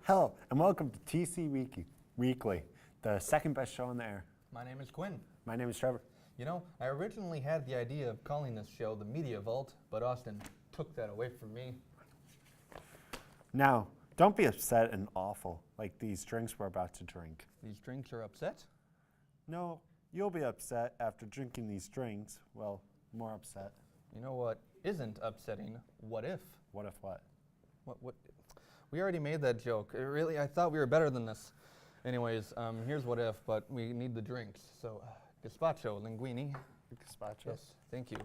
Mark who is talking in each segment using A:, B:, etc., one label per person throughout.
A: Hello, and welcome to TC Weekly, the second best show on the air.
B: My name is Quinn.
A: My name is Trevor.
B: You know, I originally had the idea of calling this show the Media Vault, but Austin took that away from me.
A: Now, don't be upset and awful like these drinks we're about to drink.
B: These drinks are upset?
A: No, you'll be upset after drinking these drinks. Well, more upset.
B: You know what isn't upsetting? What if?
A: What if what?
B: What? We already made that joke. Really, I thought we were better than this. Anyways, here's what if, but we need the drinks. So, gazpacho, linguine.
A: Gazpacho?
B: Yes, thank you.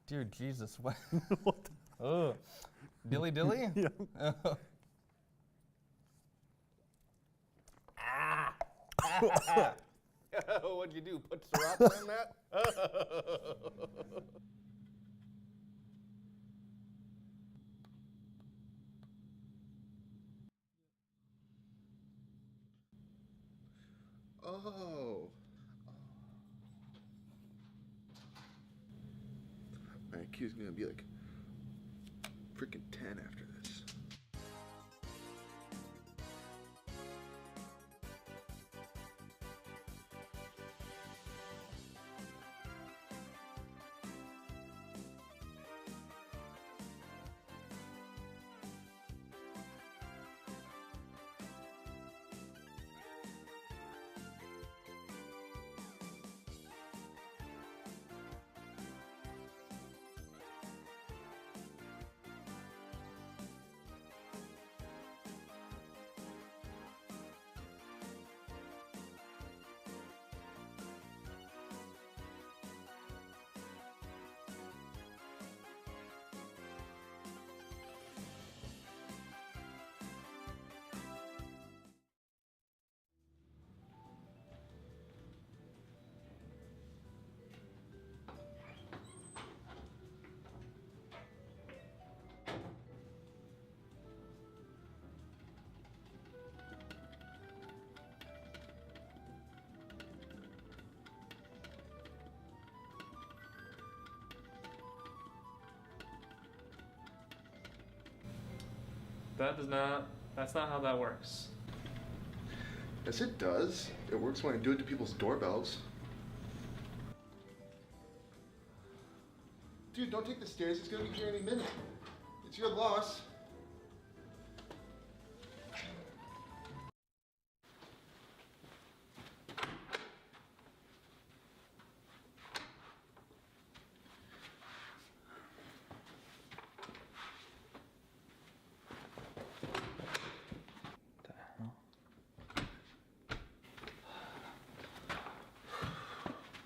B: Dear Jesus, what?
A: What?
B: Ugh. Dilly dilly?
A: Yeah.
B: What'd you do? Put sriracha in that?
C: Oh. My IQ is gonna be like freaking 10 after this.
D: That's not how that works.
C: Yes, it does. It works when I do it to people's doorbells. Dude, don't take the stairs. It's gonna be here any minute. It's your loss.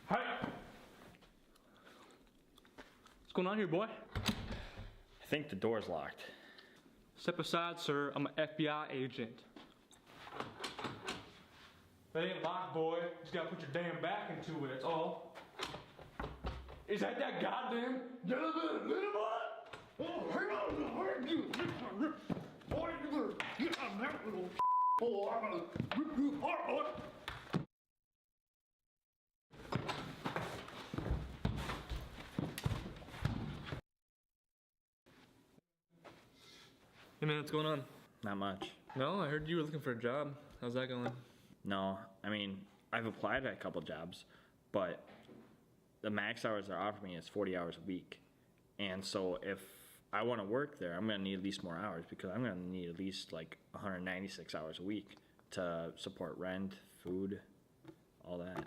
D: Hey! What's going on here, boy?
E: I think the door's locked.
D: Step aside, sir. I'm an FBI agent. That ain't locked, boy. Just gotta put your damn back into it, that's all. Is that goddamn little boy? Oh, hell no! Boy, you better get on that little boy. I'm gonna rip you apart, boy. Hey man, what's going on?
E: Not much.
D: No, I heard you were looking for a job. How's that going?
E: No, I mean, I've applied at a couple jobs, but the max hours they're offering me is 40 hours a week. And so if I want to work there, I'm going to need at least more hours because I'm going to need at least like 196 hours a week to support rent, food, all that.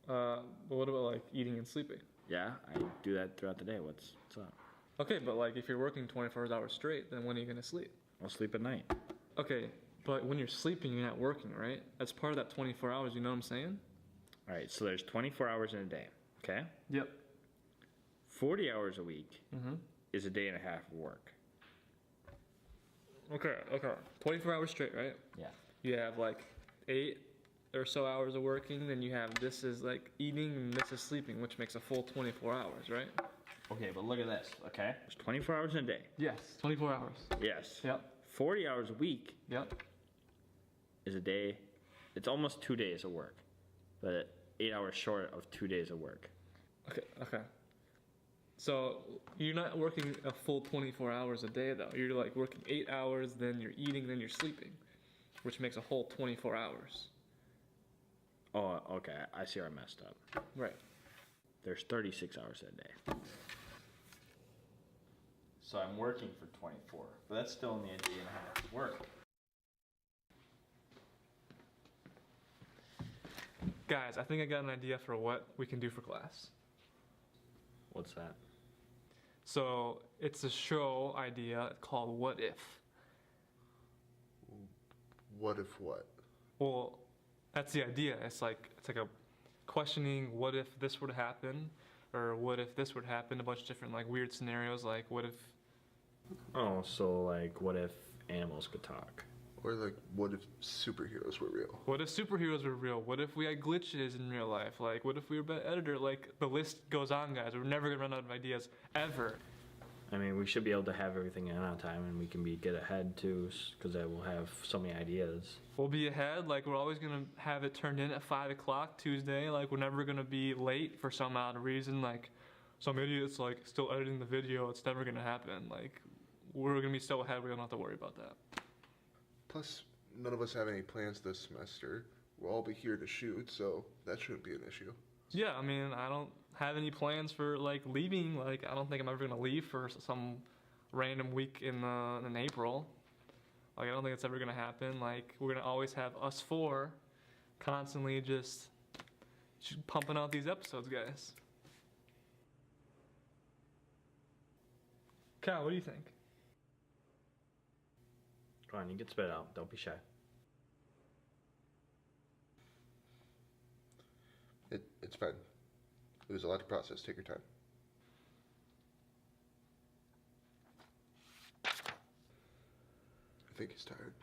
D: But what about like eating and sleeping?
E: Yeah, I do that throughout the day. What's up?
D: Okay, but like if you're working 24 hours straight, then when are you gonna sleep?
E: I'll sleep at night.
D: Okay, but when you're sleeping, you're not working, right? That's part of that 24 hours, you know what I'm saying?
E: All right, so there's 24 hours in a day, okay?
D: Yep.
E: 40 hours a week
D: Mm-hmm.
E: is a day and a half of work.
D: Okay. 24 hours straight, right?
E: Yeah.
D: You have like 8 or so hours of working, then you have this is like eating and this is sleeping, which makes a full 24 hours, right?
E: Okay, but look at this, okay? There's 24 hours in a day.
D: Yes, 24 hours.
E: Yes.
D: Yep.
E: 40 hours a week
D: Yep.
E: is a day. It's almost 2 days of work, but 8 hours short of 2 days of work.
D: Okay. So you're not working a full 24 hours a day though. You're like working 8 hours, then you're eating, then you're sleeping, which makes a whole 24 hours.
E: Oh, okay. I see where I messed up.
D: Right.
E: There's 36 hours a day. So I'm working for 24, but that's still only a day and a half work.
D: Guys, I think I got an idea for what we can do for class.
E: What's that?
D: So it's a show idea called What If.
C: What if what?
D: Well, that's the idea. It's like a questioning what if this were to happen, or what if this were to happen, a bunch of different like weird scenarios, like what if.
E: Oh, so like, what if animals could talk?
C: Or like, what if superheroes were real?
D: What if superheroes were real? What if we had glitches in real life? Like, what if we were a better editor? Like, the list goes on, guys. We're never gonna run out of ideas, ever.
E: I mean, we should be able to have everything in on time, and we can get ahead too, because I will have so many ideas.
D: We'll be ahead. Like, we're always gonna have it turned in at 5 o'clock Tuesday. Like, we're never gonna be late for some odd reason. Like, some idiot's like still editing the video. It's never gonna happen. Like, we're gonna be so ahead. We don't have to worry about that.
C: Plus, none of us have any plans this semester. We'll all be here to shoot, so that shouldn't be an issue.
D: Yeah, I mean, I don't have any plans for like leaving. Like, I don't think I'm ever gonna leave for some random week in April. Like, I don't think it's ever gonna happen. Like, we're gonna always have us four, constantly just pumping out these episodes, guys. Kyle, what do you think?
E: Come on, you can spit it out. Don't be shy.
C: It's fine. It was a lot to process. Take your time. I think he's tired.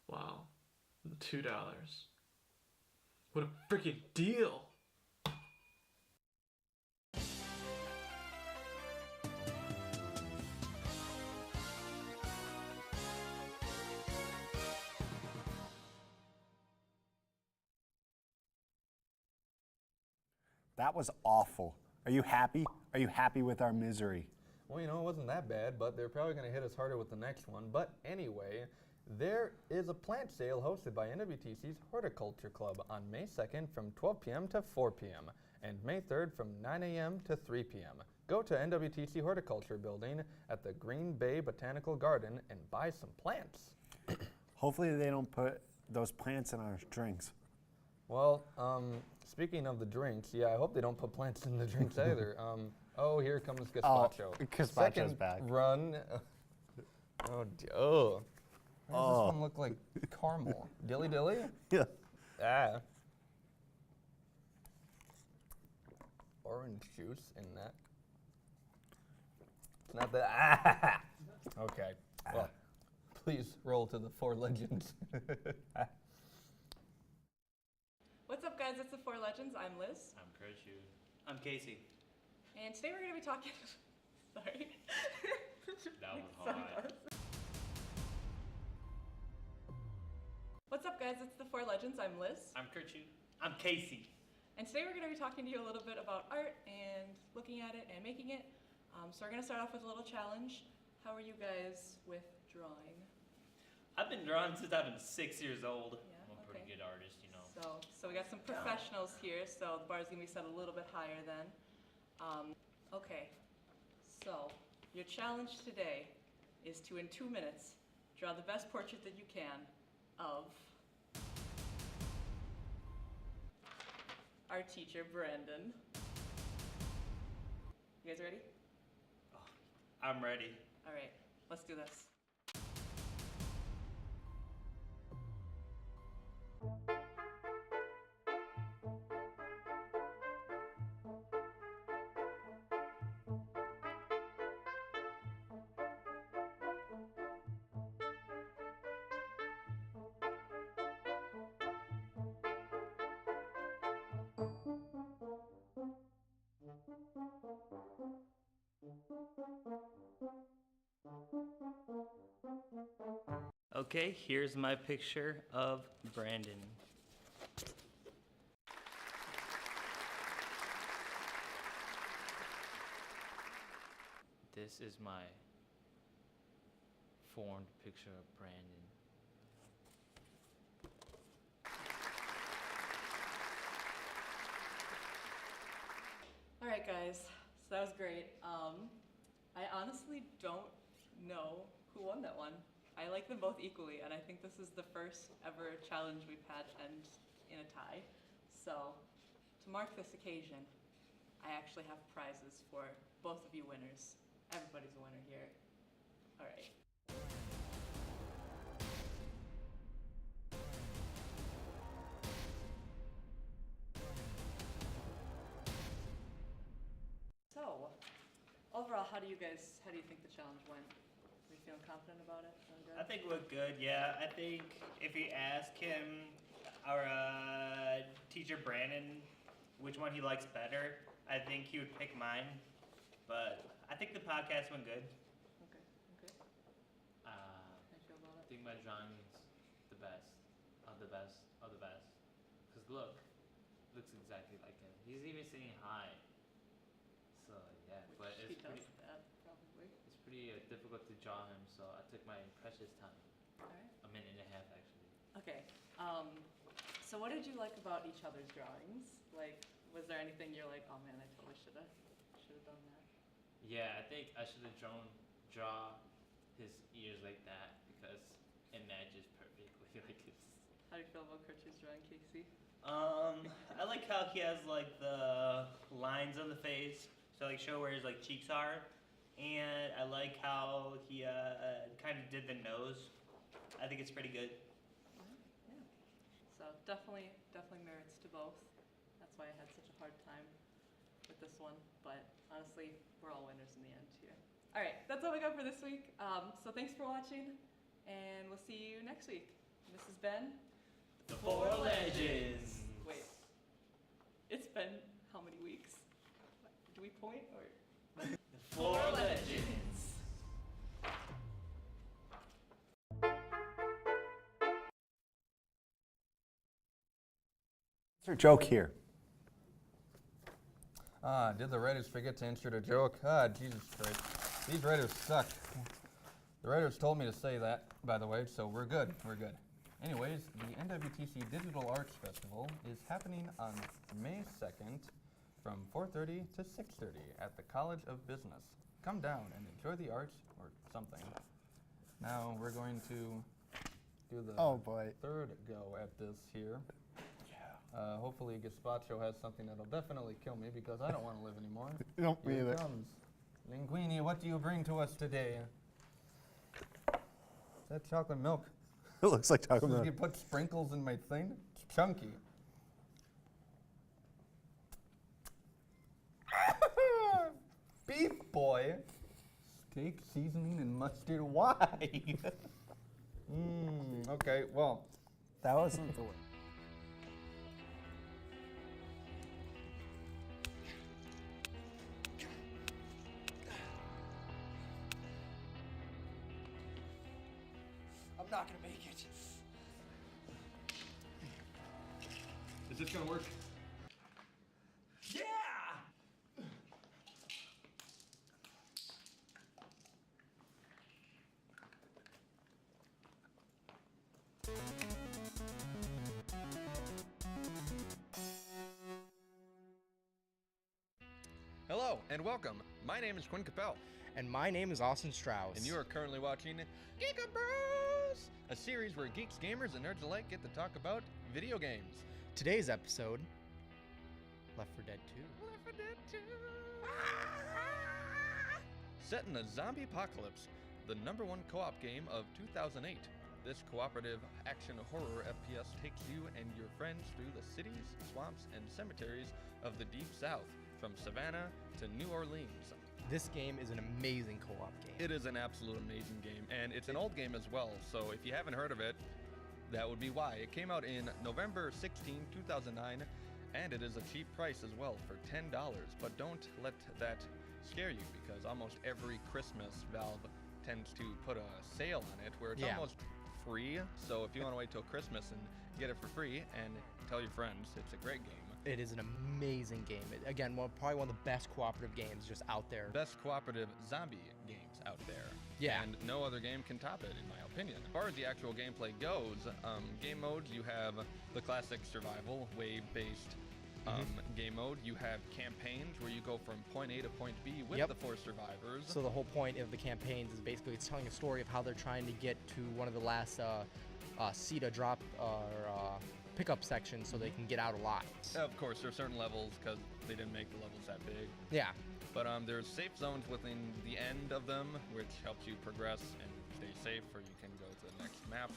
D: Wow, $2. What a freaking deal!
A: That was awful. Are you happy? Are you happy with our misery?
B: Well, you know, it wasn't that bad, but they're probably going to hit us harder with the next one. But anyway, there is a plant sale hosted by NWTC's Horticulture Club on May 2nd from 12 p.m. to 4 p.m. and May 3rd from 9 a.m. to 3 p.m. Go to NWTC Horticulture Building at the Green Bay Botanical Garden and buy some plants.
A: Hopefully they don't put those plants in our drinks.
B: Well, speaking of the drinks, yeah, I hope they don't put plants in the drinks either. Oh, here comes Gazpacho.
A: Gazpacho's
B: Second
A: back.
B: run. Why does this one look like caramel? Dilly dilly?
A: Yeah.
B: Ah. Orange juice in that. It's not that. Ah. Okay. Well, please roll to the 4 legends.
F: What's up, guys? It's the 4 Legends. I'm Liz.
G: I'm Kirchu. I'm Casey.
F: And today we're going to be talking... Sorry.
G: That was hard.
F: What's up, guys? It's the 4 Legends. I'm Liz.
G: I'm Kirchu. I'm Casey.
F: And today we're going to be talking to you a little bit about art and looking at it and making it. So we're going to start off with a little challenge. How are you guys with drawing?
G: I've been drawing since I've been 6 years old.
F: Yeah,
G: I'm a pretty good artist, you know.
F: So we got some professionals here, so the bar's gonna be set a little bit higher then. Okay, so your challenge today is to, in 2 minutes, draw the best portrait that you can of our teacher, Brandon. You guys ready?
G: I'm ready.
F: All right, let's do this.
G: Okay, here's my picture of Brandon. This is my formed picture of Brandon.
F: All right, guys, so that was great. I honestly don't know who won that one. I like them both equally, and I think this is the first ever challenge we've had end in a tie. So, to mark this occasion, I actually have prizes for both of you winners. Everybody's a winner here. All right. So, overall, how do you think the challenge went? Are you feeling confident about it? Feeling good?
G: I think it looked good, yeah. I think if you ask him, our teacher Brandon, which one he likes better, I think he would pick mine. But I think the podcast went good.
F: Okay.
B: Uh,
F: How do you feel about
B: I
F: it?
B: think my drawing is the best of the best of the best. Cause look, looks exactly like him. He's even sitting high. So yeah, but
F: He
B: it's
F: does
B: pretty,
F: that, probably.
B: it's pretty difficult to draw him. So I took my precious time,
F: All right.
B: a minute and a half actually.
F: Okay. So what did you like about each other's drawings? Like, was there anything you're like, oh man, I totally should have done that?
B: Yeah, I think I should have draw his ears like that because it matches perfectly like his.
F: How do you feel about Kirch's drawing, Casey?
G: I like how he has like the lines on the face, so like show where his like cheeks are, and I like how he kind of did the nose. I think it's pretty good.
F: Yeah. So definitely merits to both. That's why I had such a hard time with this one. But honestly, we're all winners in the end here. All right, that's all we got for this week. So thanks for watching, and we'll see you next week. This has been
G: The Four Legends.
F: Wait, it's been how many weeks? Do we point or?
G: The Four Legends.
A: What's your joke here?
B: Did the writers forget to insert a joke? Jesus Christ. These writers suck. The writers told me to say that, by the way, so we're good. Anyways, the NWTC Digital Arts Festival is happening on May 2nd from 4:30 to 6:30 at the College of Business. Come down and enjoy the arts or something. Now we're going to do the
A: Oh boy.
B: third go at this here. Hopefully Gazpacho has something that'll definitely kill me because I don't want to live anymore.
A: Don't me
B: Here
A: either.
B: it comes. Linguini, what do you bring to us today? Is that chocolate milk?
A: It looks like chocolate
B: You
A: milk.
B: put sprinkles in my thing? It's chunky. Beef boy. Steak seasoning and mustard. Why? Okay, well.
A: That wasn't the word.
D: I'm not gonna make it.
B: Is this gonna work?
D: Yeah!
B: and welcome. My name is Quinn Capel,
H: And my name is Austin Strauss.
B: and you are currently watching Geek Bros, a series where geeks, gamers, and nerds alike get to talk about video games.
H: Today's episode, Left 4 Dead 2.
B: Left 4 Dead 2. Set in a zombie apocalypse, the #1 co-op game of 2008. This cooperative action horror FPS takes you and your friends through the cities, swamps, and cemeteries of the Deep South, from Savannah to New Orleans.
H: This game is an amazing co-op game.
B: It is an absolute amazing game, and it's an old game as well, so if you haven't heard of it, that would be why. It came out in November 16, 2009, and it is a cheap price as well for $10, but don't let that scare you, because almost every Christmas Valve tends to put a sale on it where it's
H: Yeah.
B: almost free, so if you want to wait till Christmas and get it for free and tell your friends, it's a great game.
H: It is an amazing game. Again, probably one of the best cooperative games just out there.
B: Best cooperative zombie games out there.
H: Yeah.
B: And no other game can top it, in my opinion. As far as the actual gameplay goes, game modes, you have the classic survival, wave-based game mode. You have campaigns where you go from point A to point B with
H: Yep.
B: the 4 survivors.
H: So the whole point of the campaigns is basically it's telling a story of how they're trying to get to one of the last CETA drop or pickup sections so they can get out alive.
B: Of course, there are certain levels because they didn't make the levels that big.
H: Yeah.
B: But there's safe zones within the end of them, which helps you progress and stay safe, or you can go to the next map.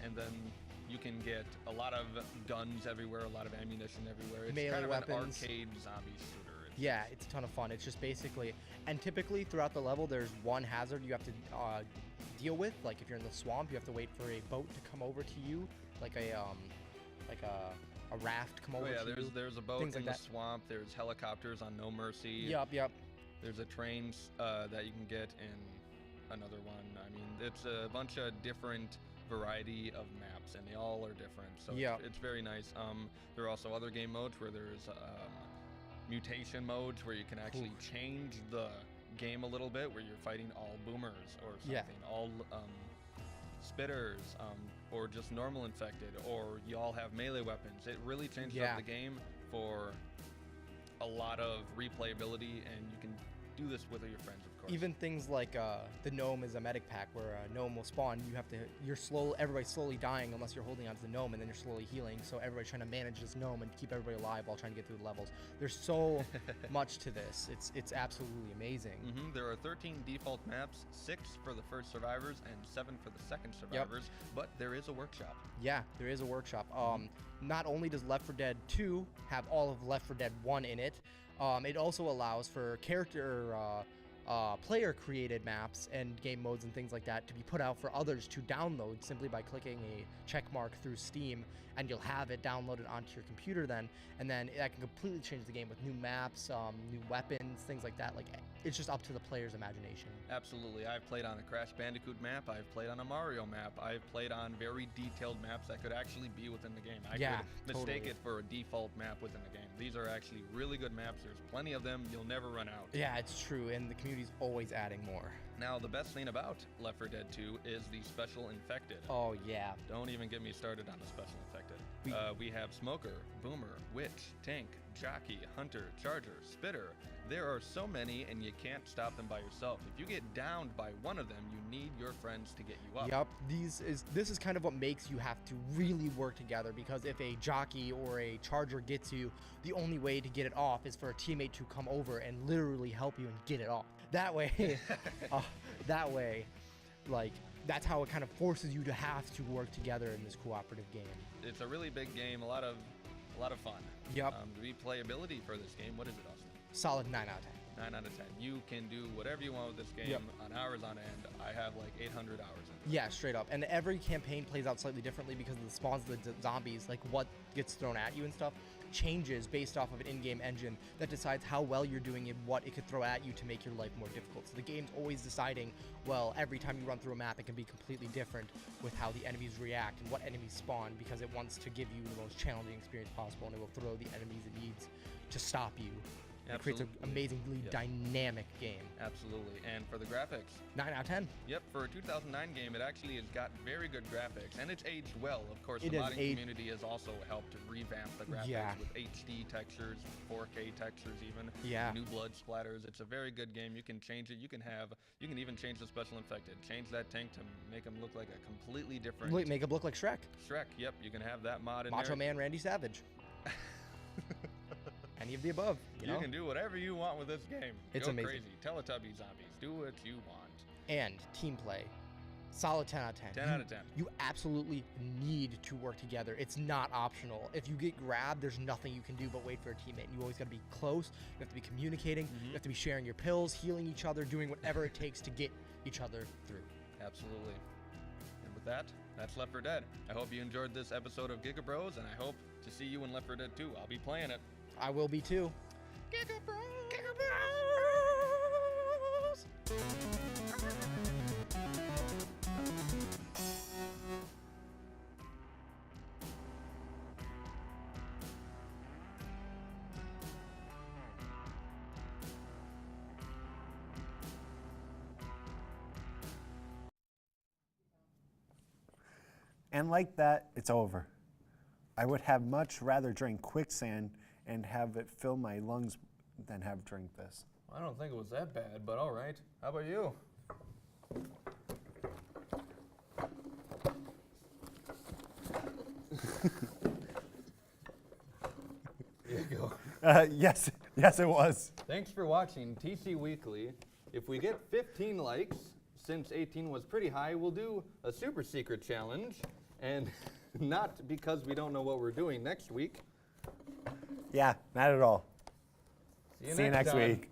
B: And then you can get a lot of guns everywhere, a lot of ammunition everywhere. It's
H: Melee
B: kind of
H: weapons.
B: an arcade zombie shooter.
H: Yeah, it's a ton of fun. It's just basically, and typically throughout the level, there's one hazard you have to deal with. Like if you're in the swamp, you have to wait for a boat to come over to you, like a raft come over to you.
B: There's a boat
H: things
B: in
H: like
B: the
H: that.
B: swamp. There's helicopters on No Mercy.
H: Yep.
B: There's a train that you can get in another one. I mean, it's a bunch of different variety of maps, and they all are different. So
H: Yep.
B: it's very nice. There are also other game modes where there's mutation modes where you can actually change the game a little bit, where you're fighting all boomers or something,
H: Yeah.
B: all spitters, or just normal infected, or you all have melee weapons. It really changes
H: Yeah.
B: up the game for a lot of replayability, and you can do this with your friends, of course.
H: Even things like the gnome is a medic pack where a gnome will spawn. Everybody's slowly dying unless you're holding onto the gnome, and then you're slowly healing. So everybody's trying to manage this gnome and keep everybody alive while trying to get through the levels. There's so much to this. It's absolutely amazing.
B: There are 13 default maps, 6 for the first survivors and 7 for the second survivors, but there is a workshop.
H: Yeah, there is a workshop. Not only does Left 4 Dead 2 have all of Left 4 Dead 1 in it, it also allows for player-created maps and game modes and things like that to be put out for others to download simply by clicking a check mark through Steam, and you'll have it downloaded onto your computer then, and then that can completely change the game with new maps, new weapons, things like that. Like, it's just up to the player's imagination.
B: Absolutely. I've played on a Crash Bandicoot map, I've played on a Mario map, I've played on very detailed maps that could actually be within the game. I could mistake
H: totally.
B: it for a default map within the game. These are actually really good maps. There's plenty of them. You'll never run out.
H: Yeah, it's true, and the community's always adding more.
B: Now, the best thing about Left 4 Dead 2 is the Special Infected.
H: Oh, yeah.
B: Don't even get me started on the Special Infected. We have Smoker, Boomer, Witch, Tank, Jockey, Hunter, Charger, Spitter. There are so many, and you can't stop them by yourself. If you get downed by one of them, you need your friends to get you up.
H: Yep, this is kind of what makes you have to really work together, because if a jockey or a charger gets you, the only way to get it off is for a teammate to come over and literally help you and get it off. That way, like, that's how it kind of forces you to have to work together in this cooperative game.
B: It's a really big game, a lot of fun.
H: Yep.
B: Replayability for this game, what is it, Austin?
H: Solid 9 out of 10.
B: 9 out of 10. You can do whatever you want with this game
H: Yep.
B: on hours on end. I have like 800 hours in it.
H: Yeah, straight up. And every campaign plays out slightly differently because of the spawns of the zombies, like what gets thrown at you and stuff, changes based off of an in-game engine that decides how well you're doing and what it could throw at you to make your life more difficult. So the game's always deciding, well, every time you run through a map, it can be completely different with how the enemies react and what enemies spawn, because it wants to give you the most challenging experience possible, and it will throw the enemies it needs to stop you It creates an
B: Absolutely.
H: amazingly
B: Yep.
H: dynamic game.
B: Absolutely. And for the graphics,
H: 9 out of 10.
B: yep, for a 2009 game, it actually has got very good graphics, and it's aged well. Of course,
H: It
B: the
H: has
B: modding
H: aged-
B: community has also helped to revamp the graphics
H: Yeah.
B: with HD textures, 4K textures, even
H: Yeah.
B: new blood splatters. It's a very good game. You can change it. You can even change the special infected. Change that tank to make him look like a completely different
H: Make it look like Shrek.
B: Shrek. Yep, you can have that mod in
H: Macho
B: there.
H: Man Randy Savage. Any of the above. You know?
B: can do whatever you want with this game.
H: It's
B: Go
H: amazing.
B: crazy. Teletubby zombies. Do what you want.
H: And team play. Solid 10 out of 10.
B: 10 out of 10.
H: You absolutely need to work together. It's not optional. If you get grabbed, there's nothing you can do but wait for a teammate. You always got to be close. You have to be communicating. You have to be sharing your pills, healing each other, doing whatever it takes to get each other through.
B: Absolutely. And with that, that's Left 4 Dead. I hope you enjoyed this episode of Giga Bros, and I hope to see you in Left 4 Dead 2. I'll be playing it.
H: I will be too.
B: Giga Bros!
H: Giga Bros!
A: And like that, it's over. I would have much rather drink quicksand and have it fill my lungs than have drink this.
B: I don't think it was that bad, but all right. How about you? Here you go.
A: Yes, it was.
B: Thanks for watching TC Weekly. If we get 15 likes, since 18 was pretty high, we'll do a super secret challenge. And not because we don't know what we're doing next week.
A: Yeah, not at all.
B: See
A: See you next
B: time.
A: week.